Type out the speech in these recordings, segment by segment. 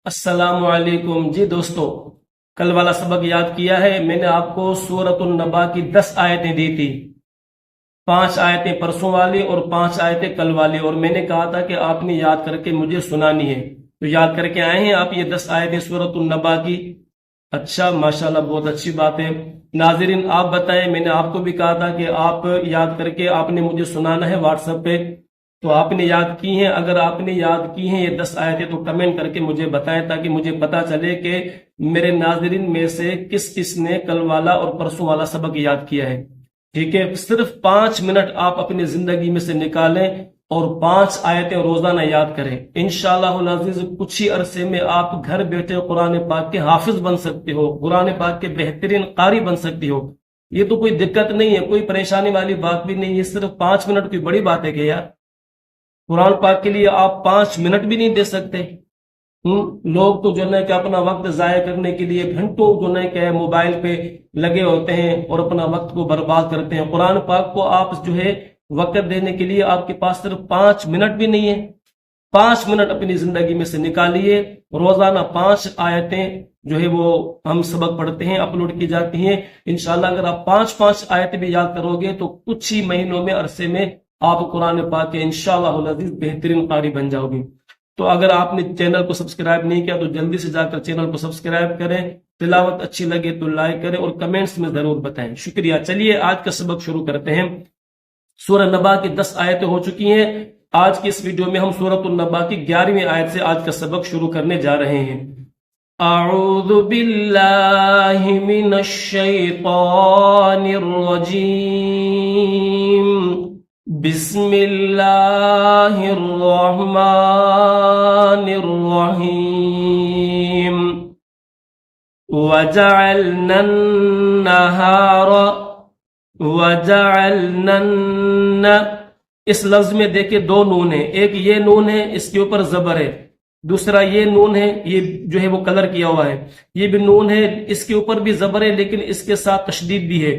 السلام علیکم جی دوستو، کل والا سبق یاد کیا ہے؟ میں نے آپ کو سورۃ النبا کی 10 آیتیں دی تھی، 5 آیتیں پرسوں والی اور 5 آیتیں کل والی، اور میں نے کہا تھا کہ آپ نے یاد کر کے مجھے سنانی ہے۔ تو یاد کر کے آئے ہیں آپ یہ 10 آیتیں سورۃ النبا کی؟ اچھا، ماشاءاللہ، بہت اچھی بات ہے۔ ناظرین آپ بتائیں، میں نے آپ کو بھی کہا تھا کہ آپ یاد کر کے آپ نے مجھے سنانا ہے واٹس ایپ پہ، تو آپ نے یاد کی ہیں؟ اگر آپ نے یاد کی ہیں یہ 10 آیتیں تو کمنٹ کر کے مجھے بتائیں، تاکہ مجھے پتا چلے کہ میرے ناظرین میں سے کس کس نے کل والا اور پرسوں والا سبق یاد کیا ہے۔ ٹھیک ہے، صرف 5 منٹ آپ اپنی زندگی میں سے نکالیں اور 5 آیتیں روزانہ یاد کریں۔ انشاءاللہ العزیز کچھ ہی عرصے میں آپ گھر بیٹھے قرآن پاک کے حافظ بن سکتے ہو، قرآن پاک کے بہترین قاری بن سکتی ہو۔ یہ تو کوئی دقت نہیں ہے، کوئی پریشانی والی بات بھی نہیں ہے، صرف 5 منٹ کی بڑی بات ہے کہ یار قرآن پاک کے لیے آپ 5 منٹ بھی نہیں دے سکتے۔ لوگ تو جو ہے کہ اپنا وقت ضائع کرنے کے لیے گھنٹوں جو ہے کہ موبائل پہ لگے ہوتے ہیں اور اپنا وقت کو برباد کرتے ہیں۔ قرآن پاک کو آپ جو ہے وقت دینے کے لیے آپ کے پاس صرف 5 منٹ بھی نہیں ہے۔ 5 منٹ اپنی زندگی میں سے نکالیے، روزانہ 5 آیتیں جو ہے وہ ہم سبق پڑھتے ہیں، اپلوڈ کی جاتی ہیں۔ انشاءاللہ اگر آپ 5 آیتیں بھی یاد کرو گے تو کچھ ہی مہینوں میں، عرصے میں آپ قرآن پاک کے انشاءاللہ العزیز بہترین قاری بن جاؤ گی۔ تو اگر آپ نے چینل کو سبسکرائب نہیں کیا تو جلدی سے جا کر چینل کو سبسکرائب کریں، تلاوت اچھی لگے تو لائک کریں اور کمنٹس میں ضرور بتائیں، شکریہ۔ چلیے آج کا سبق شروع کرتے ہیں۔ سورہ نبا کی 10 آیتیں ہو چکی ہیں، آج کی اس ویڈیو میں ہم سورۃ النبا کی 11ویں آیت سے آج کا سبق شروع کرنے جا رہے ہیں۔ اعوذ باللہ من الشیطان الرجیم، بسم اللہ الرحمن الرحیم۔ وجعلنا اس لفظ میں دیکھیں 2 نون ہیں، ایک یہ نون ہے اس کے اوپر زبر ہے، دوسرا یہ نون ہے، یہ جو ہے وہ کلر کیا ہوا ہے، یہ بھی نون ہے اس کے اوپر بھی زبر ہے لیکن اس کے ساتھ تشدید بھی ہے۔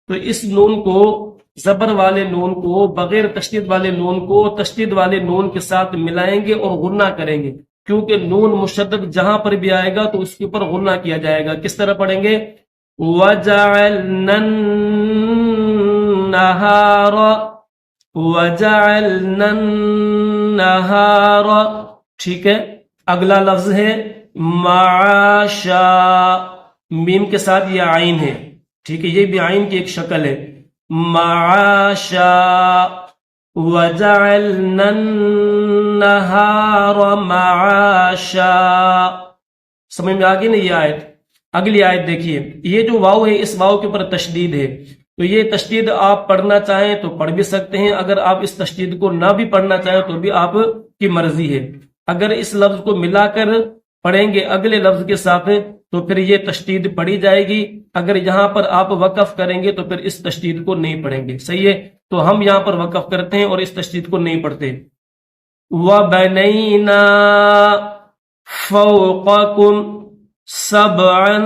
تو اس نون کو، زبر والے نون کو بغیر تشدید والے نون کو تشدید والے نون کے ساتھ ملائیں گے اور غنہ کریں گے، کیونکہ نون مشدد جہاں پر بھی آئے گا تو اس کے اوپر غنہ کیا جائے گا۔ کس طرح پڑھیں گے؟ وَجَعَلْنَا النَّهَارَ، وَجَعَلْنَا النَّهَارَ، ٹھیک ہے۔ اگلا لفظ ہے معاشا، میم کے ساتھ یہ عین ہے، ٹھیک ہے، یہ بھی عین کی ایک شکل ہے، معاشا۔ وَجَعَلْنَا النَّهَارَ معاشا، سمجھ میں آگئی نا یہ آیت؟ اگلی آیت دیکھیے، یہ جو واو ہے اس واو کے اوپر تشدید ہے، تو یہ تشدید آپ پڑھنا چاہیں تو پڑھ بھی سکتے ہیں، اگر آپ اس تشدید کو نہ بھی پڑھنا چاہیں تو بھی آپ کی مرضی ہے۔ اگر اس لفظ کو ملا کر پڑھیں گے اگلے لفظ کے ساتھ تو پھر یہ تشدید پڑھی جائے گی، اگر یہاں پر آپ وقف کریں گے تو پھر اس تشدید کو نہیں پڑھیں گے، صحیح ہے؟ تو ہم یہاں پر وقف کرتے ہیں اور اس تشدید کو نہیں پڑھتے۔ وَبَنَيْنَا فَوْقَكُمْ سَبْعًا،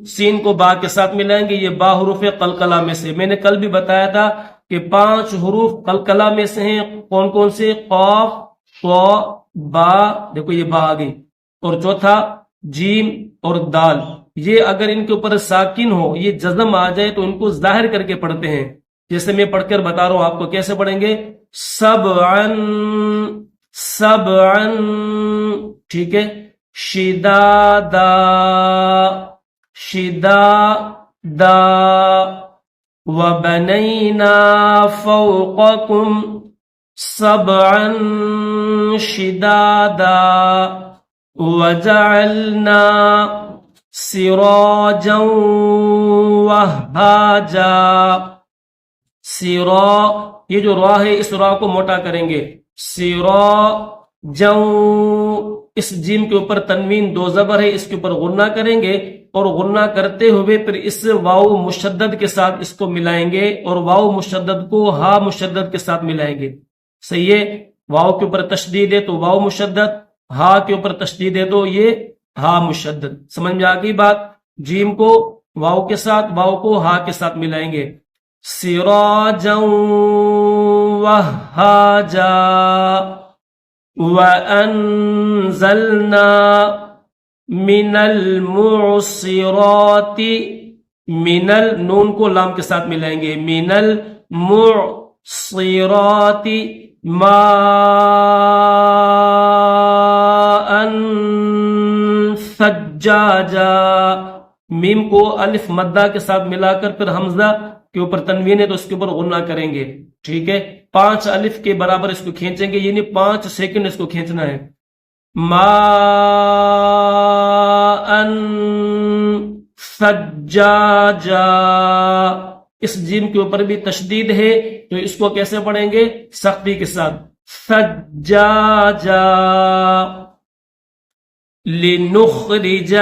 سین کو با کے ساتھ ملائیں گے، یہ با حروف قلقلہ میں سے، میں نے کل بھی بتایا تھا کہ 5 حروف قلقلہ میں سے ہیں، کون کون سے؟ قاف، طا، با، دیکھو یہ با آ گئی، اور چوتھا جیم اور دال۔ یہ اگر ان کے اوپر ساکن ہو، یہ جزم آ جائے تو ان کو ظاہر کر کے پڑھتے ہیں، جیسے میں پڑھ کر بتا رہا ہوں آپ کو، کیسے پڑھیں گے؟ سبعن، سبعن، ٹھیک ہے۔ شدادا، شدادا۔ وبنینا فوقکم سبعا شدادا وجعلنا سراجا وہاجا۔ سرا، یہ جو را ہے اس را کو موٹا کریں گے، سراجا، اس جیم کے اوپر تنوین 2 زبر ہے، اس کے اوپر غنہ کریں گے اور غنہ کرتے ہوئے پھر اس واو مشدد کے ساتھ اس کو ملائیں گے اور واو مشدد کو ہا مشدد کے ساتھ ملائیں گے، صحیح ہے؟ واو کے اوپر تشدید ہے تو واو مشدد، ہا کے اوپر تشدید ہے تو یہ ہا مشدد۔ سمجھ میں آ گئی بات؟ جیم کو واو کے ساتھ، واو کو ہا کے ساتھ ملائیں گے، سراجا وہاجا۔ وَأَنزَلْنَا مِنَ الْمُعْصِرَاتِ من نون کو لام کے ساتھ ملائیں گے من المعصرات ماء ثجاجا میم کو الف مدہ کے ساتھ ملا کر پھر حمزہ کے اوپر تنوین ہے تو اس کے اوپر غنہ کریں گے. ٹھیک ہے, 5 الف کے برابر اس کو کھینچیں گے, یعنی 5 سیکنڈ اس کو کھینچنا ہے. ماء سجاجا, اس جیم کے اوپر بھی تشدید ہے تو اس کو کیسے پڑھیں گے؟ سختی کے ساتھ. سجاجا لنخرج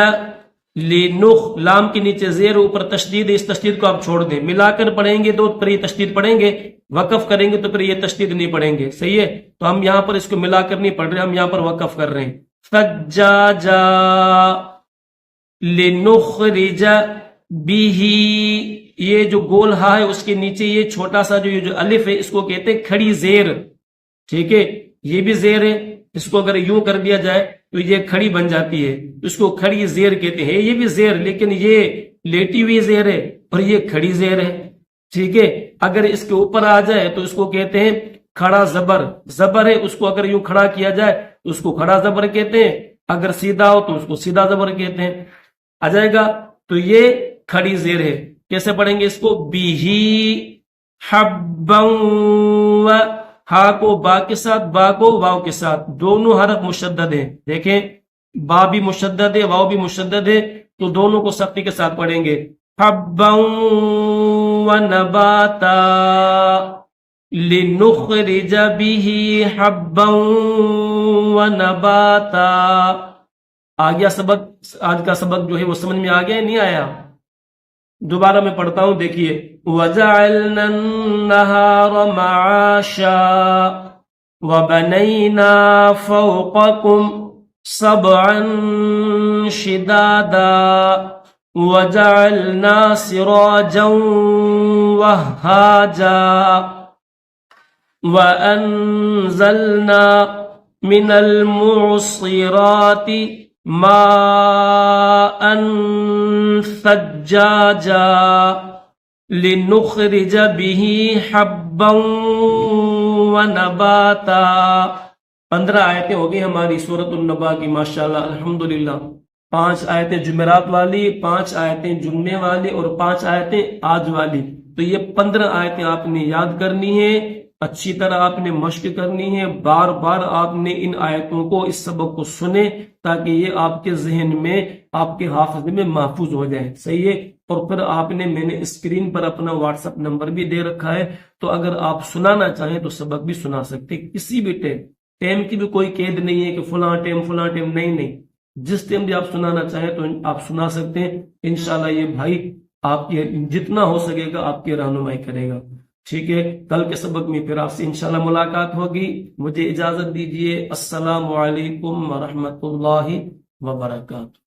لام کے نیچے زیر اوپر تشدید ہے, اس تشدید کو آپ چھوڑ دیں. ملا کر پڑھیں گے تو پھر یہ تشدید پڑھیں گے, وقف کریں گے تو پھر یہ تشدید نہیں پڑھیں گے. صحیح ہے, تو ہم یہاں پر اس کو ملا کر نہیں پڑھ رہے, ہم یہاں پر وقف کر رہے ہیں. سجاجا لنخرج به, یہ جو گول ہا ہے اس کے نیچے یہ چھوٹا سا جو الف ہے اس کو کہتے ہیں کھڑی زیر. ٹھیک ہے, یہ بھی زیر ہے, اس کو اگر یوں کر دیا جائے تو یہ کھڑی بن جاتی ہے, اس کو کھڑی زیر کہتے ہیں. یہ بھی زیر, لیکن یہ لیٹی ہوئی زیر ہے اور یہ کھڑی زیر ہے. ٹھیک ہے, اگر اس کے اوپر آ جائے تو اس کو کہتے ہیں کھڑا زبر. زبر ہے, اس کو اگر یوں کھڑا کیا جائے تو اس کو کھڑا زبر کہتے ہیں, اگر سیدھا ہو تو اس کو سیدھا زبر کہتے ہیں. آ جائے گا, تو یہ کھڑی زیر ہے. کیسے پڑھیں گے اس کو؟ بیہی حبا, ہا کو با کے ساتھ, با کو واو کے ساتھ, دونوں حرف مشدد ہیں. دیکھیں با بھی مشدد ہے, واو بھی مشدد ہے, تو دونوں کو سختی کے ساتھ پڑھیں گے. حبا ونباتا لنخرج به حبا ونباتا. آ گیا سبق؟ آج کا سبق جو ہے وہ سمجھ میں آ گیا, نہیں آیا؟ دوبارہ میں پڑھتا ہوں, دیکھیے. وَجَعَلْنَا النَّهَارَ مَعَاشًا وَبَنَيْنَا فَوْقَكُمْ سَبْعًا شِدَادًا وَجَعَلْنَا سِرَاجًا وَهَّاجًا وَأَنزَلْنَا مِنَ الْمُعْصِرَاتِ ماء ثجاجا لنخرج به حبا ونباتا. 15 آیتیں ہو گئی ہماری سورۃ النبا کی, ماشاءاللہ الحمدللہ. 5 آیتیں جمعرات والی, 5 آیتیں جمعے والی اور 5 آیتیں آج والی. تو یہ 15 آیتیں آپ نے یاد کرنی ہے, اچھی طرح آپ نے مشق کرنی ہے. بار بار آپ نے ان آیتوں کو, اس سبق کو سنے تاکہ یہ آپ کے ذہن میں, آپ کے حافظے میں محفوظ ہو جائے. صحیح ہے, اور پھر آپ نے, میں نے اسکرین پر اپنا واٹس ایپ نمبر بھی دے رکھا ہے, تو اگر آپ سنانا چاہیں تو سبق بھی سنا سکتے کسی بھی ٹائم کی بھی کوئی قید نہیں ہے کہ فلاں ٹائم نہیں. جس ٹائم بھی آپ سنانا چاہیں تو آپ سنا سکتے ہیں. انشاءاللہ یہ بھائی آپ کی جتنا ہو سکے گا آپ کی رہنمائی کرے گا. ٹھیک ہے, کل کے سبق میں پھر آپ سے انشاءاللہ ملاقات ہوگی. مجھے اجازت دیجیے. السلام علیکم ورحمۃ اللہ وبرکاتہ.